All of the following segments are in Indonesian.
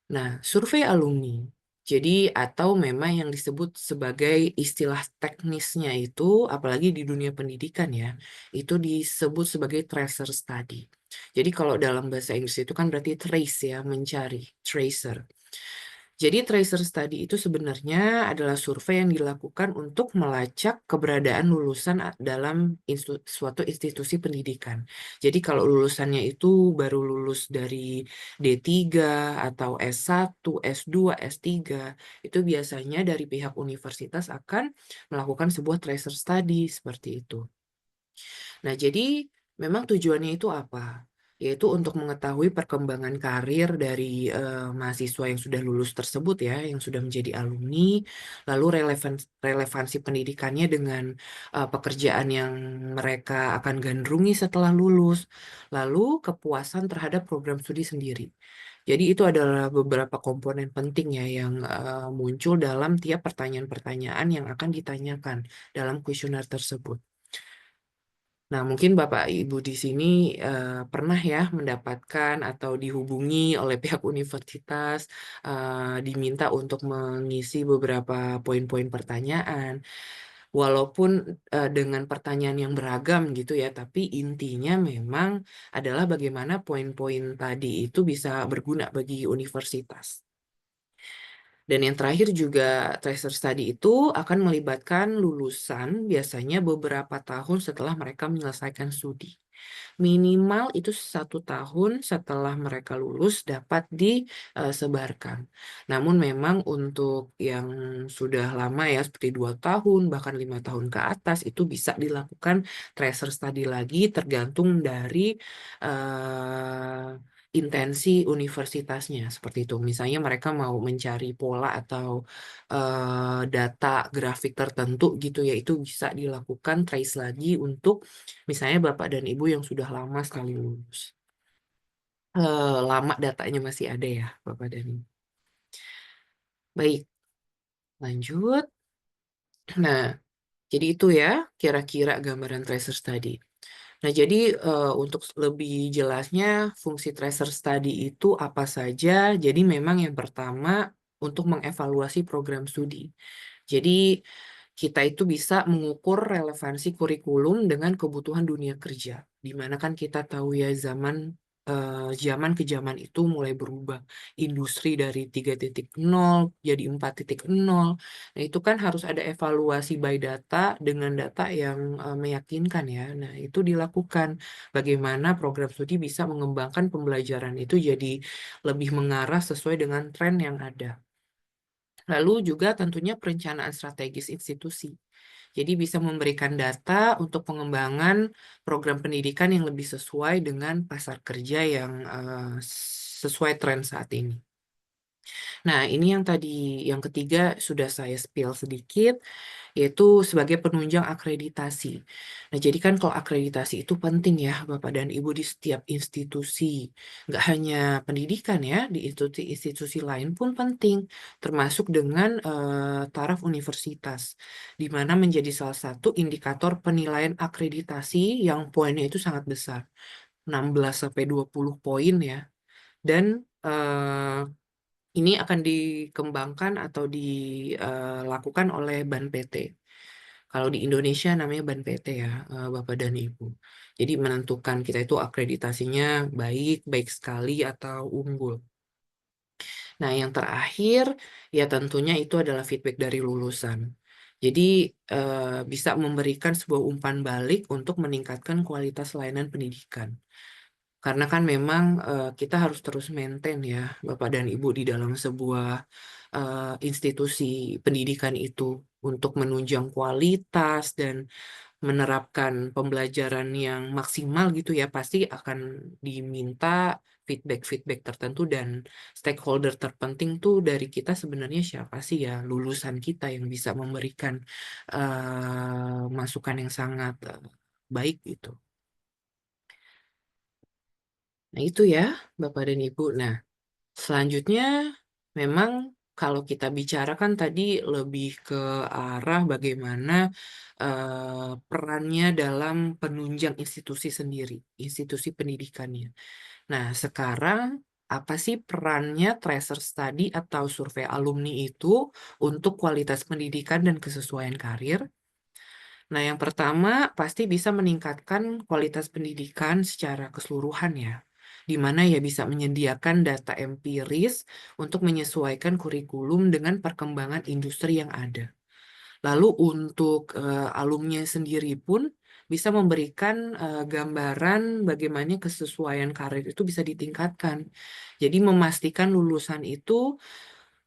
Nah, survei alumni. Jadi atau memang yang disebut sebagai istilah teknisnya itu, apalagi di dunia pendidikan ya, itu disebut sebagai tracer study. Jadi kalau dalam bahasa Inggris itu kan berarti trace ya, mencari, tracer. Jadi tracer study itu sebenarnya adalah survei yang dilakukan untuk melacak keberadaan lulusan dalam suatu institusi pendidikan. Jadi kalau lulusannya itu baru lulus dari D3 atau S1, S2, S3, itu biasanya dari pihak universitas akan melakukan sebuah tracer study seperti itu. Nah, jadi memang tujuannya itu apa? Yaitu untuk mengetahui perkembangan karir dari mahasiswa yang sudah lulus tersebut ya, yang sudah menjadi alumni, lalu relevansi pendidikannya dengan pekerjaan yang mereka akan gandrungi setelah lulus, lalu kepuasan terhadap program studi sendiri. Jadi itu adalah beberapa komponen penting ya yang muncul dalam tiap pertanyaan-pertanyaan yang akan ditanyakan dalam kuesioner tersebut. Nah, mungkin Bapak Ibu di sini pernah ya mendapatkan atau dihubungi oleh pihak universitas, diminta untuk mengisi beberapa poin-poin pertanyaan. Walaupun dengan pertanyaan yang beragam gitu ya, tapi intinya memang adalah bagaimana poin-poin tadi itu bisa berguna bagi universitas. Dan yang terakhir juga tracer study itu akan melibatkan lulusan biasanya beberapa tahun setelah mereka menyelesaikan studi. Minimal itu 1 tahun setelah mereka lulus dapat disebarkan. Namun memang untuk yang sudah lama ya seperti 2 tahun bahkan 5 tahun ke atas itu bisa dilakukan tracer study lagi tergantung dari eh, intensi universitasnya seperti itu. Misalnya mereka mau mencari pola atau data grafik tertentu gitu ya, itu bisa dilakukan trace lagi untuk misalnya Bapak dan Ibu yang sudah lama sekali lulus. Lama datanya masih ada ya Bapak dan Ibu. Baik, lanjut. Nah, jadi itu ya kira-kira gambaran tracer study. Nah, jadi untuk lebih jelasnya fungsi tracer study itu apa saja? Jadi memang yang pertama untuk mengevaluasi program studi. Jadi kita itu bisa mengukur relevansi kurikulum dengan kebutuhan dunia kerja. Di mana kan kita tahu ya zaman ke zaman itu mulai berubah. Industri dari 3.0 jadi 4.0. Nah, itu kan harus ada evaluasi by data dengan data yang meyakinkan ya. Nah, itu dilakukan. Bagaimana program studi bisa mengembangkan pembelajaran itu jadi lebih mengarah sesuai dengan tren yang ada. Lalu juga tentunya perencanaan strategis institusi. Jadi bisa memberikan data untuk pengembangan program pendidikan yang lebih sesuai dengan pasar kerja yang sesuai tren saat ini. Nah, ini yang tadi, yang ketiga sudah saya spill sedikit, yaitu sebagai penunjang akreditasi. Nah, jadi kan kalau akreditasi itu penting ya, Bapak dan Ibu di setiap institusi. Nggak hanya pendidikan ya, di institusi-institusi lain pun penting, termasuk dengan taraf universitas, di mana menjadi salah satu indikator penilaian akreditasi yang poinnya itu sangat besar, 16 sampai 20 poin ya. Dan ini akan dikembangkan atau dilakukan oleh BAN PT. Kalau di Indonesia namanya BAN PT ya, Bapak dan Ibu. Jadi menentukan kita itu akreditasinya baik, baik sekali atau unggul. Nah, yang terakhir ya tentunya itu adalah feedback dari lulusan. Jadi bisa memberikan sebuah umpan balik untuk meningkatkan kualitas layanan pendidikan. Karena kan memang kita harus terus maintain ya, Bapak dan Ibu, di dalam sebuah institusi pendidikan itu untuk menunjang kualitas dan menerapkan pembelajaran yang maksimal gitu ya, pasti akan diminta feedback-feedback tertentu dan stakeholder terpenting tuh dari kita sebenarnya siapa sih ya, lulusan kita yang bisa memberikan masukan yang sangat baik gitu. Nah, itu ya, Bapak dan Ibu. Nah, selanjutnya memang kalau kita bicarakan tadi lebih ke arah bagaimana perannya dalam penunjang institusi sendiri, institusi pendidikannya. Nah, sekarang apa sih perannya tracer study atau survei alumni itu untuk kualitas pendidikan dan kesesuaian karir? Nah, yang pertama pasti bisa meningkatkan kualitas pendidikan secara keseluruhan ya, di mana ya bisa menyediakan data empiris untuk menyesuaikan kurikulum dengan perkembangan industri yang ada. Lalu untuk alumni sendiri pun bisa memberikan gambaran bagaimana kesesuaian karir itu bisa ditingkatkan. Jadi memastikan lulusan itu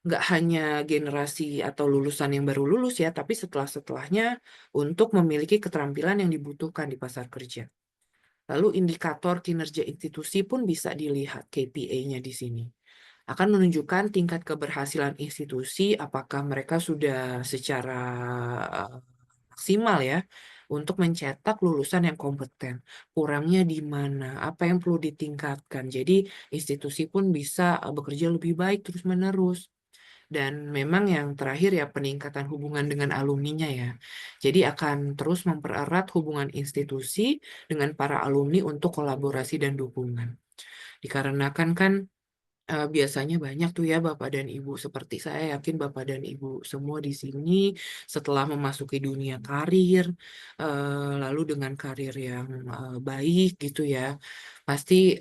nggak hanya generasi atau lulusan yang baru lulus ya, tapi setelah-setelahnya untuk memiliki keterampilan yang dibutuhkan di pasar kerja. Lalu indikator kinerja institusi pun bisa dilihat KPI-nya di sini. Akan menunjukkan tingkat keberhasilan institusi, apakah mereka sudah secara eh, maksimal ya untuk mencetak lulusan yang kompeten. Kurangnya di mana, apa yang perlu ditingkatkan. Jadi institusi pun bisa bekerja lebih baik terus-menerus. Dan memang yang terakhir ya peningkatan hubungan dengan alumninya ya. Jadi akan terus mempererat hubungan institusi dengan para alumni untuk kolaborasi dan dukungan. Dikarenakan kan biasanya banyak tuh ya Bapak dan Ibu, seperti saya yakin Bapak dan Ibu semua di sini setelah memasuki dunia karir, lalu dengan karir yang baik gitu ya, pasti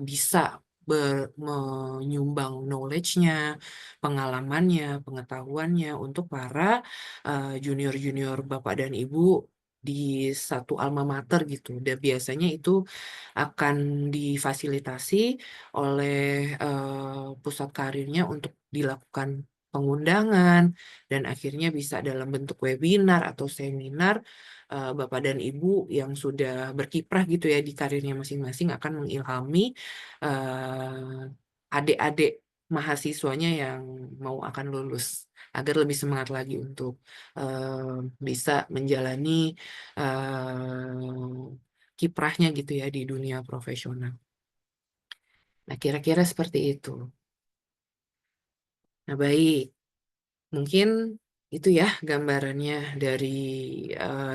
bisa menyumbang knowledge-nya, pengalamannya, pengetahuannya untuk para junior-junior Bapak dan Ibu di satu alma mater gitu. Dan biasanya itu akan difasilitasi oleh pusat karirnya untuk dilakukan pengundangan dan akhirnya bisa dalam bentuk webinar atau seminar Bapak dan Ibu yang sudah berkiprah gitu ya di karirnya masing-masing akan mengilhami adik-adik mahasiswanya yang mau akan lulus agar lebih semangat lagi untuk bisa menjalani kiprahnya gitu ya di dunia profesional. Nah, kira-kira seperti itu. Nah, baik. Mungkin itu ya gambarannya dari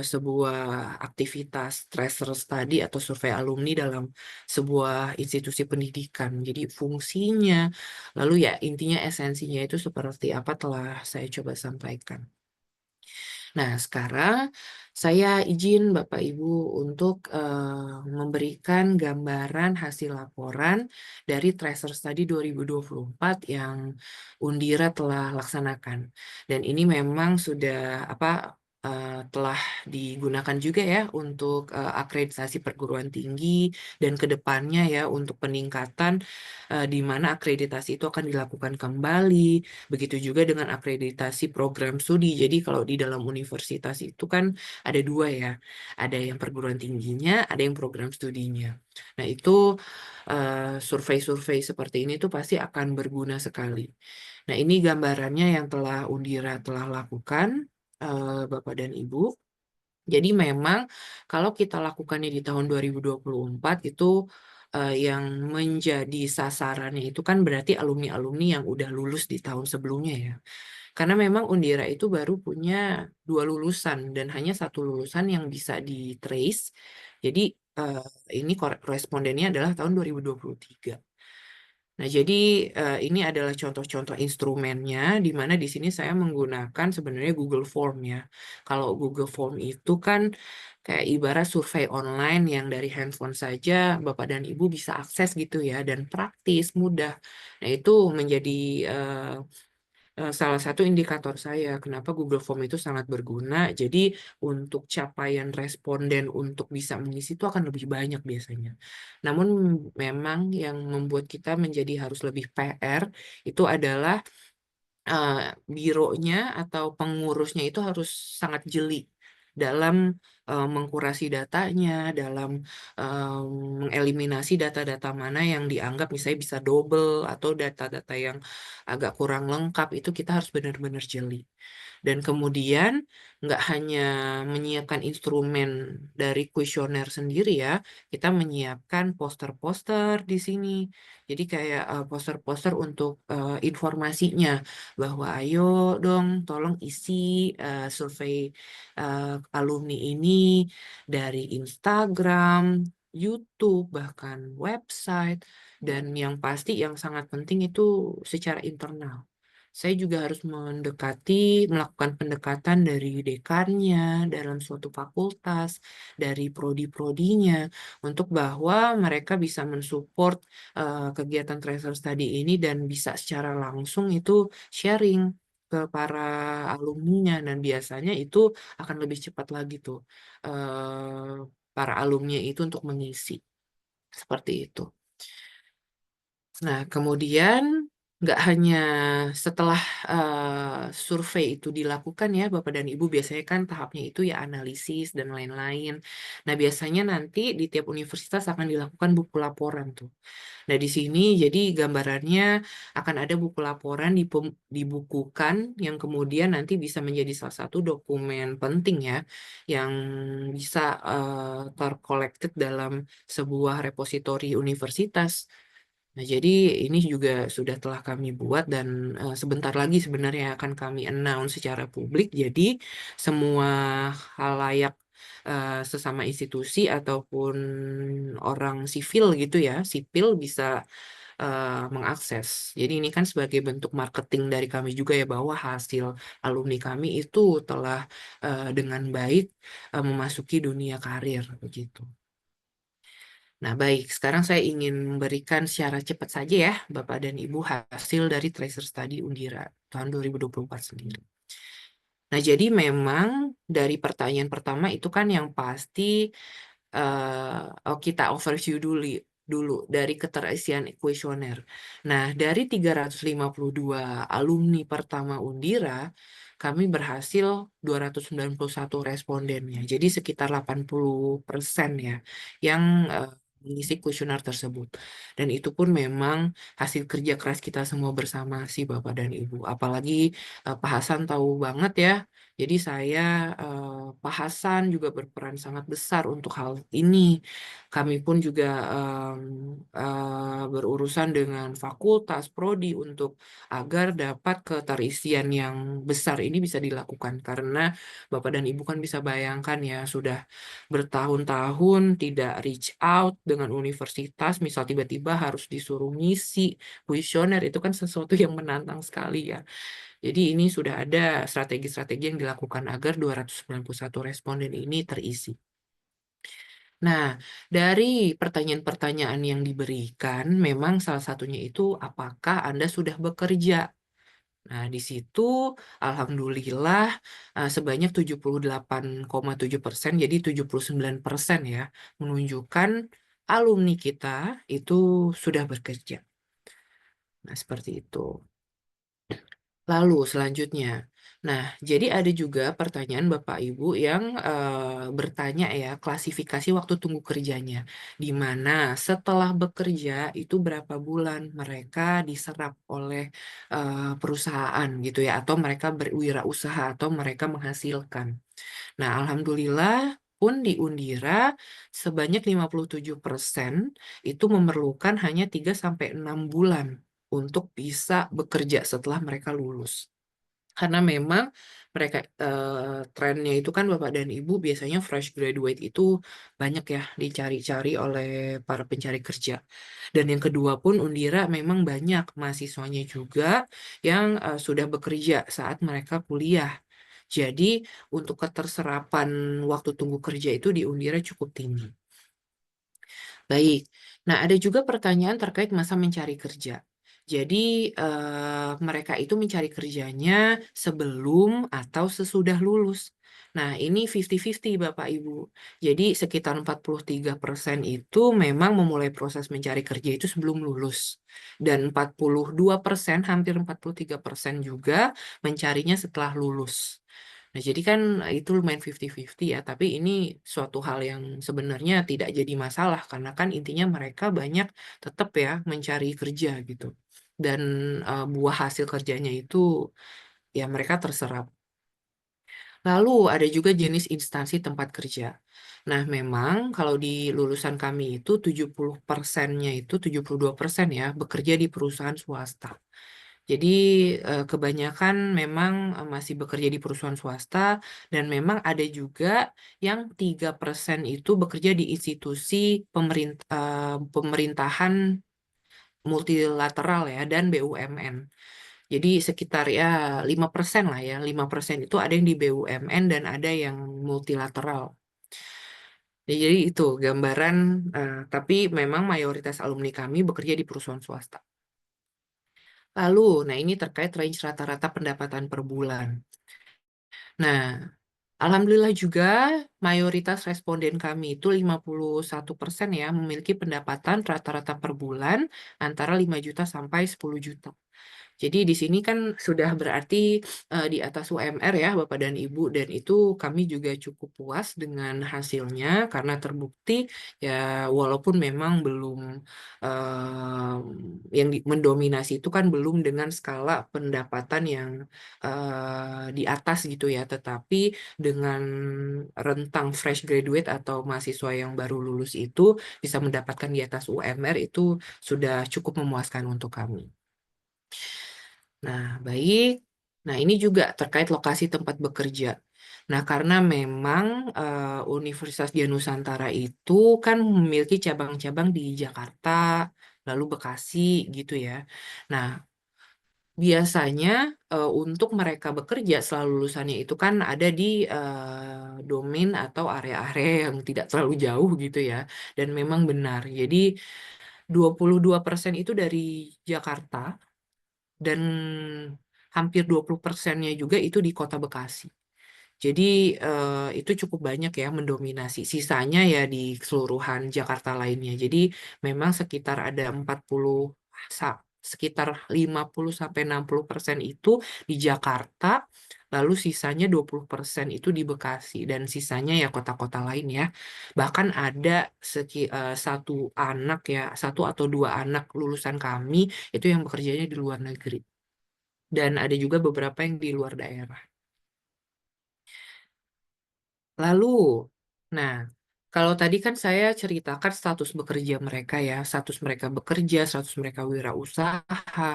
sebuah aktivitas tracer study atau survei alumni dalam sebuah institusi pendidikan. Jadi fungsinya, lalu ya intinya esensinya itu seperti apa telah saya coba sampaikan. Nah, sekarang saya izin Bapak Ibu untuk memberikan gambaran hasil laporan dari Tracer Study 2024 yang Undira telah laksanakan. Dan ini memang sudah telah digunakan juga ya untuk akreditasi perguruan tinggi dan kedepannya ya untuk peningkatan di mana akreditasi itu akan dilakukan kembali. Begitu juga dengan akreditasi program studi. Jadi kalau di dalam universitas itu kan ada dua ya. Ada yang perguruan tingginya, ada yang program studinya. Nah itu survei-survei seperti ini tuh pasti akan berguna sekali. Nah ini gambarannya yang telah Undira telah lakukan, Bapak dan Ibu. Jadi memang kalau kita lakukannya di tahun 2024 itu yang menjadi sasarannya itu kan berarti alumni-alumni yang udah lulus di tahun sebelumnya ya. Karena memang Undira itu baru punya 2 lulusan dan hanya 1 lulusan yang bisa di trace. Jadi eh, ini korespondennya adalah tahun 2023. Nah, jadi ini adalah contoh-contoh instrumennya di mana di sini saya menggunakan sebenarnya Google Form ya. Kalau Google Form itu kan kayak ibarat survei online yang dari handphone saja Bapak dan Ibu bisa akses gitu ya dan praktis, mudah. Nah, itu menjadi eh, salah satu indikator saya kenapa Google Form itu sangat berguna. Jadi untuk capaian responden untuk bisa mengisi itu akan lebih banyak biasanya. Namun memang yang membuat kita menjadi harus lebih PR itu adalah eh, bironya atau pengurusnya itu harus sangat jeli dalam mengkurasi datanya, dalam eh, mengeliminasi data-data mana yang dianggap misalnya bisa double atau data-data yang agak kurang lengkap itu kita harus benar-benar jeli. Dan kemudian nggak hanya menyiapkan instrumen dari kuesioner sendiri ya, kita menyiapkan poster-poster di sini. Jadi kayak poster-poster untuk informasinya bahwa ayo dong tolong isi survei alumni ini dari Instagram, YouTube, bahkan website. Dan yang pasti yang sangat penting itu secara internal. Saya juga harus melakukan pendekatan dari dekannya dalam suatu fakultas, dari prodi-prodinya, untuk bahwa mereka bisa mensupport kegiatan tracer study ini dan bisa secara langsung itu sharing ke para alumninya, dan biasanya itu akan lebih cepat lagi tuh para alumni itu untuk mengisi seperti itu. Nah, kemudian nggak hanya setelah survei itu dilakukan ya, Bapak dan Ibu, biasanya kan tahapnya itu ya analisis dan lain-lain. Nah, biasanya nanti di tiap universitas akan dilakukan buku laporan tuh. Nah, di sini jadi gambarannya akan ada buku laporan dibukukan yang kemudian nanti bisa menjadi salah satu dokumen penting ya, yang bisa terkolekted dalam sebuah repositori universitas. Nah, jadi ini juga sudah telah kami buat dan sebentar lagi sebenarnya akan kami announce secara publik. Jadi semua halayak sesama institusi ataupun orang sipil gitu ya, sipil bisa mengakses. Jadi ini kan sebagai bentuk marketing dari kami juga ya, bahwa hasil alumni kami itu telah dengan baik memasuki dunia karir begitu. Nah, baik, sekarang saya ingin memberikan secara cepat saja ya, Bapak dan Ibu, hasil dari Tracer Study Undira tahun 2024 sendiri. Nah, jadi memang dari pertanyaan pertama itu kan yang pasti kita overview dulu dari keterisian kuesioner. Nah, dari 352 alumni pertama Undira, kami berhasil 291 respondennya. Jadi sekitar 80% ya yang mengisi kuesioner tersebut. Dan itu pun memang hasil kerja keras kita semua bersama sih, Bapak dan Ibu. Apalagi Pak Hasan tahu banget ya. Jadi Pak Hasan juga berperan sangat besar untuk hal ini. Kami pun juga berurusan dengan fakultas, prodi untuk agar dapat keterisian yang besar ini bisa dilakukan. Karena Bapak dan Ibu kan bisa bayangkan ya, sudah bertahun-tahun tidak reach out dengan universitas, misal tiba-tiba harus disuruh ngisi kuesioner, itu kan sesuatu yang menantang sekali ya. Jadi ini sudah ada strategi-strategi yang dilakukan agar 291 responden ini terisi. Nah, dari pertanyaan-pertanyaan yang diberikan, memang salah satunya itu apakah Anda sudah bekerja? Nah, di situ alhamdulillah sebanyak 78,7%, jadi 79% ya, menunjukkan alumni kita itu sudah bekerja. Nah, seperti itu. Lalu selanjutnya, nah jadi ada juga pertanyaan Bapak Ibu yang bertanya ya, klasifikasi waktu tunggu kerjanya, di mana setelah bekerja itu berapa bulan mereka diserap oleh perusahaan gitu ya, atau mereka berwirausaha atau mereka menghasilkan. Nah, alhamdulillah pun di Undira sebanyak 57% itu memerlukan hanya 3 sampai 6 bulan untuk bisa bekerja setelah mereka lulus. Karena memang mereka trennya itu kan Bapak dan Ibu biasanya fresh graduate itu banyak ya dicari-cari oleh para pencari kerja. Dan yang kedua pun Undira memang banyak mahasiswanya juga yang sudah bekerja saat mereka kuliah. Jadi untuk keterserapan waktu tunggu kerja itu di Undira cukup tinggi. Baik, nah ada juga pertanyaan terkait masa mencari kerja. Jadi mereka itu mencari kerjanya sebelum atau sesudah lulus. Nah, ini 50-50 Bapak Ibu. Jadi sekitar 43% itu memang memulai proses mencari kerja itu sebelum lulus. Dan 42%, hampir 43% juga mencarinya setelah lulus. Nah, jadi kan itu lumayan 50-50 ya, tapi ini suatu hal yang sebenarnya tidak jadi masalah karena kan intinya mereka banyak tetap ya mencari kerja gitu. Dan buah hasil kerjanya itu ya mereka terserap. Lalu ada juga jenis instansi tempat kerja. Nah, memang kalau di lulusan kami itu 70%-nya itu 72% ya bekerja di perusahaan swasta. Jadi kebanyakan memang masih bekerja di perusahaan swasta dan memang ada juga yang 3% itu bekerja di institusi pemerintahan multilateral ya, dan BUMN. Jadi sekitar ya 5% lah ya, 5% itu ada yang di BUMN dan ada yang multilateral. Ya, jadi itu gambaran, tapi memang mayoritas alumni kami bekerja di perusahaan swasta. Lalu, nah ini terkait range rata-rata pendapatan per bulan. Nah, alhamdulillah juga mayoritas responden kami itu 51% ya memiliki pendapatan rata-rata per bulan antara 5 juta sampai 10 juta. Jadi di sini kan sudah berarti di atas UMR ya Bapak dan Ibu, dan itu kami juga cukup puas dengan hasilnya karena terbukti ya, walaupun memang belum yang mendominasi itu kan belum dengan skala pendapatan yang di atas gitu ya, tetapi dengan rentang fresh graduate atau mahasiswa yang baru lulus itu bisa mendapatkan di atas UMR itu sudah cukup memuaskan untuk kami. Nah, baik. Nah, ini juga terkait lokasi tempat bekerja. Nah, karena memang Universitas Dian Nusantara itu kan memiliki cabang-cabang di Jakarta, lalu Bekasi gitu ya. Nah, biasanya untuk mereka bekerja setelah lulusannya itu kan ada di domain atau area-area yang tidak terlalu jauh gitu ya. Dan memang benar. Jadi 22% itu dari Jakarta dan hampir 20%-nya juga itu di Kota Bekasi. Jadi itu cukup banyak ya mendominasi. Sisanya ya di keseluruhan Jakarta lainnya. Jadi memang sekitar ada 40 sekitar 50 sampai 60% itu di Jakarta, lalu sisanya 20% itu di Bekasi dan sisanya ya kota-kota lain ya. Bahkan ada satu anak ya, satu atau dua anak lulusan kami itu yang bekerjanya di luar negeri. Dan ada juga beberapa yang di luar daerah. Lalu, nah, kalau tadi kan saya ceritakan status bekerja mereka ya, status mereka bekerja, status mereka wirausaha.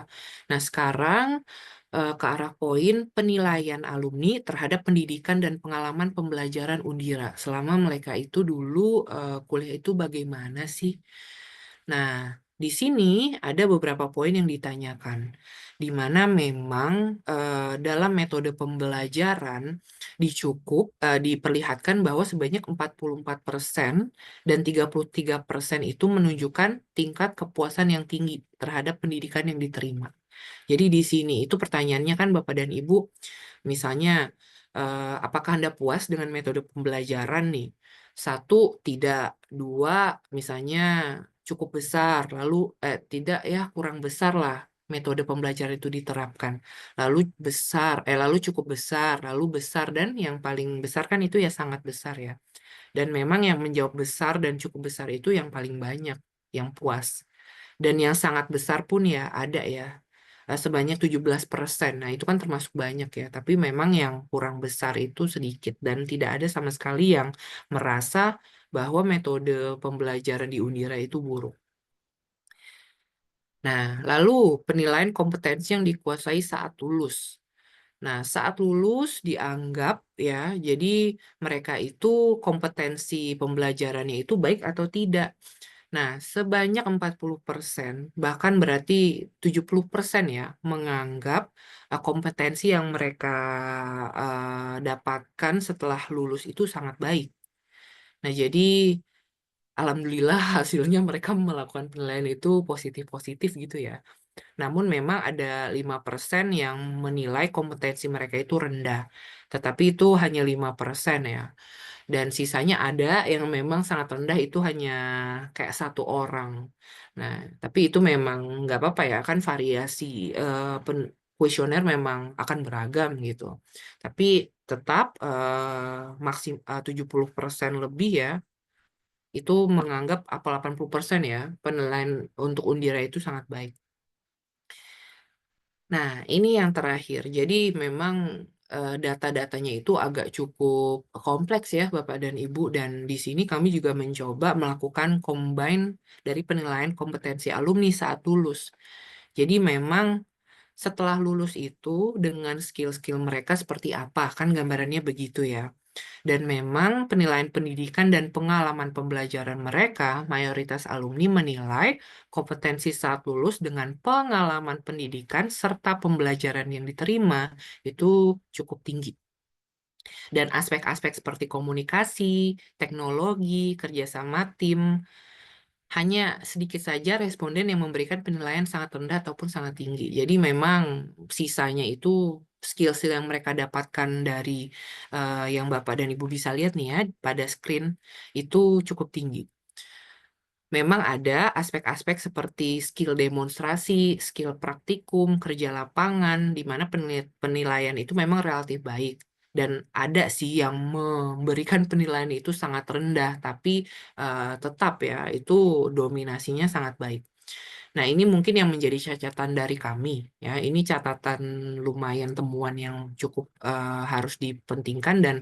Nah, sekarang ke arah poin penilaian alumni terhadap pendidikan dan pengalaman pembelajaran Undira selama mereka itu dulu kuliah itu bagaimana sih? Nah, di sini ada beberapa poin yang ditanyakan, di mana memang dalam metode pembelajaran diperlihatkan bahwa sebanyak 44% dan 33% itu menunjukkan tingkat kepuasan yang tinggi terhadap pendidikan yang diterima. Jadi di sini itu pertanyaannya kan Bapak dan Ibu, misalnya apakah Anda puas dengan metode pembelajaran nih? Satu, tidak. Dua, misalnya cukup besar. Lalu, tidak ya, kurang besar lah metode pembelajaran itu diterapkan. Lalu lalu cukup besar, lalu besar, dan yang paling besar kan itu ya sangat besar ya. Dan memang yang menjawab besar dan cukup besar itu yang paling banyak, yang puas. Dan yang sangat besar pun ya ada ya, sebanyak 17%. Nah, itu kan termasuk banyak ya. Tapi memang yang kurang besar itu sedikit. Dan tidak ada sama sekali yang merasa bahwa metode pembelajaran di Undira itu buruk. Nah, lalu penilaian kompetensi yang dikuasai saat lulus. Nah, saat lulus dianggap ya, jadi mereka itu kompetensi pembelajarannya itu baik atau tidak. Nah, sebanyak 40%, bahkan berarti 70% ya, menganggap kompetensi yang mereka dapatkan setelah lulus itu sangat baik. Nah, jadi alhamdulillah hasilnya mereka melakukan penilaian itu positif-positif gitu ya. Namun memang ada 5% yang menilai kompetensi mereka itu rendah. Tetapi itu hanya 5% ya. Dan sisanya ada yang memang sangat rendah itu hanya kayak satu orang. Nah, tapi itu memang nggak apa-apa ya, kan variasi kuesioner memang akan beragam gitu. Tapi tetap 70% lebih ya, itu menganggap apa 80% ya, penilaian untuk Undira itu sangat baik. Nah, ini yang terakhir. Jadi memang data-datanya itu agak cukup kompleks ya, Bapak dan Ibu. Dan di sini kami juga mencoba melakukan combine dari penilaian kompetensi alumni saat lulus. Jadi memang setelah lulus itu dengan skill-skill mereka seperti apa, kan gambarannya begitu ya. Dan memang penilaian pendidikan dan pengalaman pembelajaran mereka, mayoritas alumni menilai kompetensi saat lulus dengan pengalaman pendidikan serta pembelajaran yang diterima itu cukup tinggi. Dan aspek-aspek seperti komunikasi, teknologi, kerjasama tim, hanya sedikit saja responden yang memberikan penilaian sangat rendah ataupun sangat tinggi. Jadi memang sisanya itu skill-skill yang mereka dapatkan dari yang Bapak dan Ibu bisa lihat nih ya pada screen itu cukup tinggi. Memang ada aspek-aspek seperti skill demonstrasi, skill praktikum, kerja lapangan, di mana penilaian itu memang relatif baik. Dan ada sih yang memberikan penilaian itu sangat rendah, tapi tetap ya, itu dominasinya sangat baik. Nah, ini mungkin yang menjadi catatan dari kami, ya. Ini catatan lumayan temuan yang cukup harus dipentingkan dan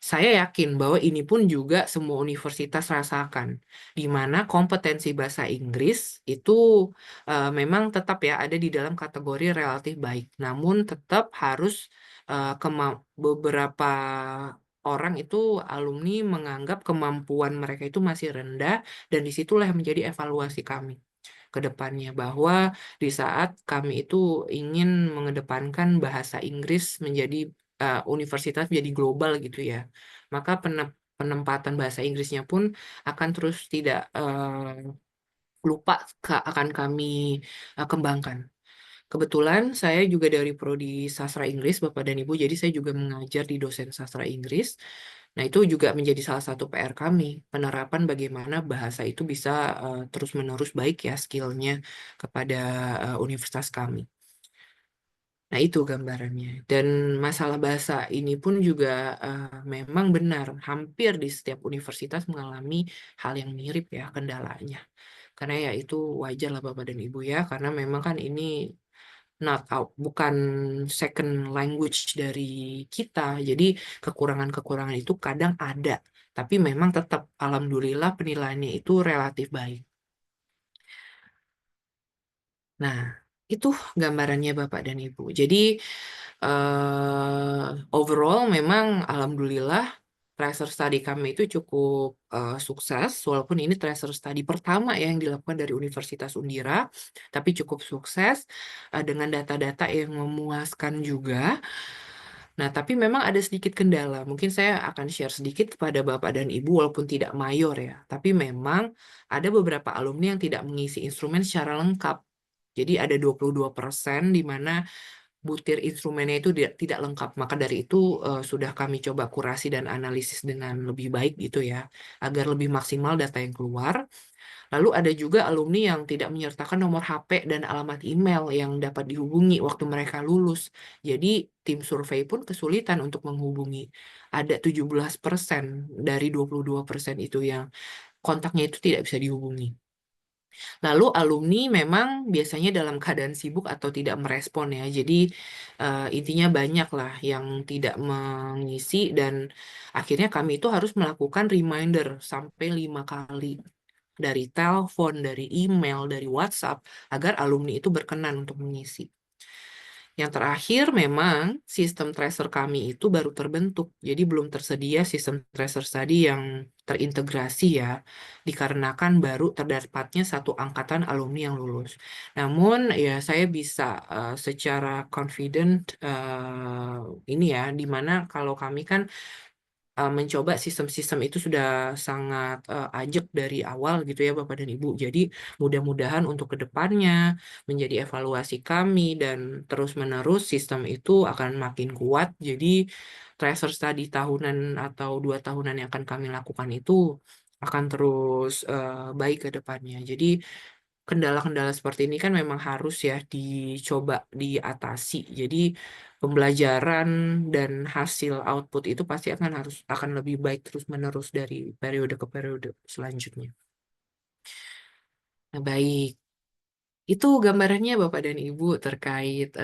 saya yakin bahwa ini pun juga semua universitas rasakan, di mana kompetensi bahasa Inggris itu memang tetap ya ada di dalam kategori relatif baik, namun tetap harus beberapa orang itu alumni menganggap kemampuan mereka itu masih rendah dan disitulah yang menjadi evaluasi kami ke depannya bahwa di saat kami itu ingin mengedepankan bahasa Inggris menjadi universitas menjadi global gitu ya, maka penempatan bahasa Inggrisnya pun akan terus tidak lupa akan kami kembangkan. Kebetulan saya juga dari prodi sastra Inggris, Bapak dan Ibu, jadi saya juga mengajar di dosen sastra Inggris. Nah, itu juga menjadi salah satu PR kami, penerapan bagaimana bahasa itu bisa terus-menerus baik ya skillnya kepada universitas kami. Nah, itu gambarannya. Dan masalah bahasa ini pun juga memang benar, hampir di setiap universitas mengalami hal yang mirip ya kendalanya. Karena ya itu wajar lah Bapak dan Ibu ya, karena memang kan ini not out, bukan second language dari kita. Jadi kekurangan-kekurangan itu kadang ada, tapi memang tetap alhamdulillah penilaiannya itu relatif baik. Nah, itu gambarannya Bapak dan Ibu. Jadi overall memang alhamdulillah tracer study kami itu cukup sukses, walaupun ini tracer study pertama ya yang dilakukan dari Universitas Undira, tapi cukup sukses dengan data-data yang memuaskan juga. Nah, tapi memang ada sedikit kendala. Mungkin saya akan share sedikit kepada Bapak dan Ibu walaupun tidak mayor ya. Tapi memang ada beberapa alumni yang tidak mengisi instrumen secara lengkap. Jadi ada 22% di mana butir instrumennya itu tidak lengkap. Maka dari itu sudah kami coba kurasi dan analisis dengan lebih baik gitu ya, agar lebih maksimal data yang keluar. Lalu ada juga alumni yang tidak menyertakan nomor HP dan alamat email yang dapat dihubungi waktu mereka lulus. Jadi tim survei pun kesulitan untuk menghubungi. Ada 17% dari 22% itu yang kontaknya itu tidak bisa dihubungi. Lalu alumni memang biasanya dalam keadaan sibuk atau tidak merespon ya. Jadi intinya banyak lah yang tidak mengisi dan akhirnya kami itu harus melakukan reminder sampai 5 kali dari telepon, dari email, dari WhatsApp agar alumni itu berkenan untuk mengisi. Yang terakhir memang sistem tracer kami itu baru terbentuk, jadi belum tersedia sistem tracer tadi yang terintegrasi ya, dikarenakan baru terdapatnya satu angkatan alumni yang lulus. Namun ya saya bisa secara confident ini ya, dimana kalau kami kan mencoba sistem-sistem itu sudah sangat ajak dari awal gitu ya Bapak dan Ibu. Jadi mudah-mudahan untuk kedepannya menjadi evaluasi kami dan terus-menerus sistem itu akan makin kuat. Jadi tracer study tahunan atau 2 tahunan yang akan kami lakukan itu akan terus baik ke depannya. Jadi kendala-kendala seperti ini kan memang harus ya dicoba diatasi. Jadi pembelajaran dan hasil output itu pasti akan lebih baik terus-menerus dari periode ke periode selanjutnya. Nah, baik. Itu gambarannya Bapak dan Ibu terkait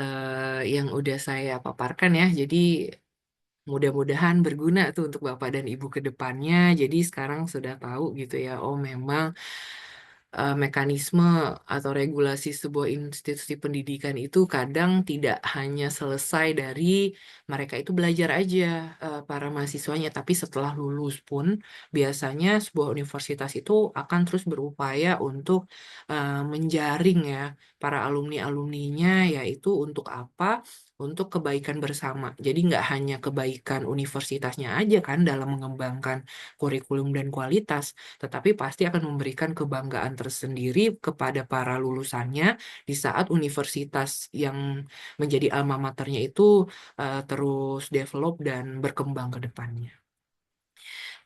yang udah saya paparkan ya. Jadi mudah-mudahan berguna tuh untuk Bapak dan Ibu ke depannya. Jadi sekarang sudah tahu gitu ya, oh memang mekanisme atau regulasi sebuah institusi pendidikan itu kadang tidak hanya selesai dari mereka itu belajar aja, para mahasiswanya, tapi setelah lulus pun biasanya sebuah universitas itu akan terus berupaya untuk menjaring ya para alumni-alumninya, yaitu untuk apa? Untuk kebaikan bersama. Jadi nggak hanya kebaikan universitasnya aja kan dalam mengembangkan kurikulum dan kualitas, tetapi pasti akan memberikan kebanggaan tersendiri kepada para lulusannya di saat universitas yang menjadi alma maternya itu terus develop dan berkembang ke depannya.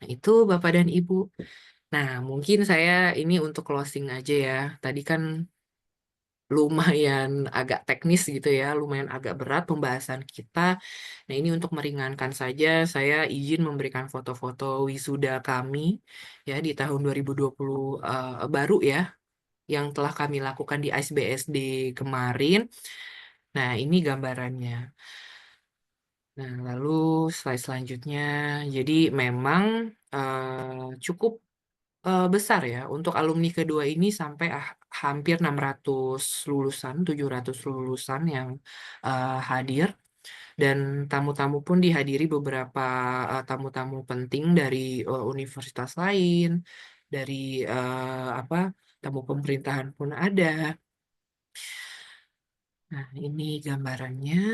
Nah, itu Bapak dan Ibu. Nah, mungkin saya ini untuk closing aja ya. Tadi kan lumayan agak teknis gitu ya, lumayan agak berat pembahasan kita. Nah, ini untuk meringankan saja, saya izin memberikan foto-foto wisuda kami ya di tahun 2020 baru ya, yang telah kami lakukan di ISBSD kemarin. Nah, ini gambarannya. Nah, lalu slide selanjutnya. Jadi memang cukup besar ya untuk alumni kedua ini sampai hampir 600 lulusan, 700 lulusan yang hadir, dan tamu-tamu pun dihadiri beberapa tamu-tamu penting dari universitas lain, dari apa tamu pemerintahan pun ada. Nah, ini gambarannya.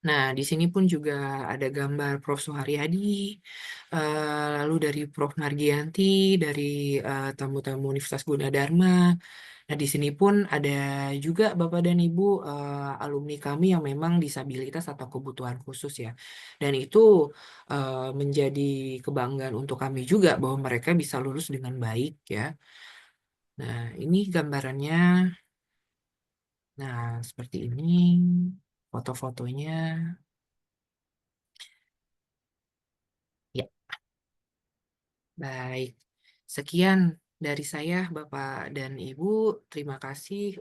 Nah, di sini pun juga ada gambar Prof. Suharyadi, lalu dari Prof. Margianti, dari tamu-tamu Universitas Gunadarma. Nah, di sini pun ada juga Bapak dan Ibu alumni kami yang memang disabilitas atau kebutuhan khusus ya. Dan itu menjadi kebanggaan untuk kami juga bahwa mereka bisa lulus dengan baik ya. Nah, ini gambarannya. Nah, seperti ini foto-fotonya. Ya, baik. Sekian dari saya, Bapak dan Ibu. Terima kasih.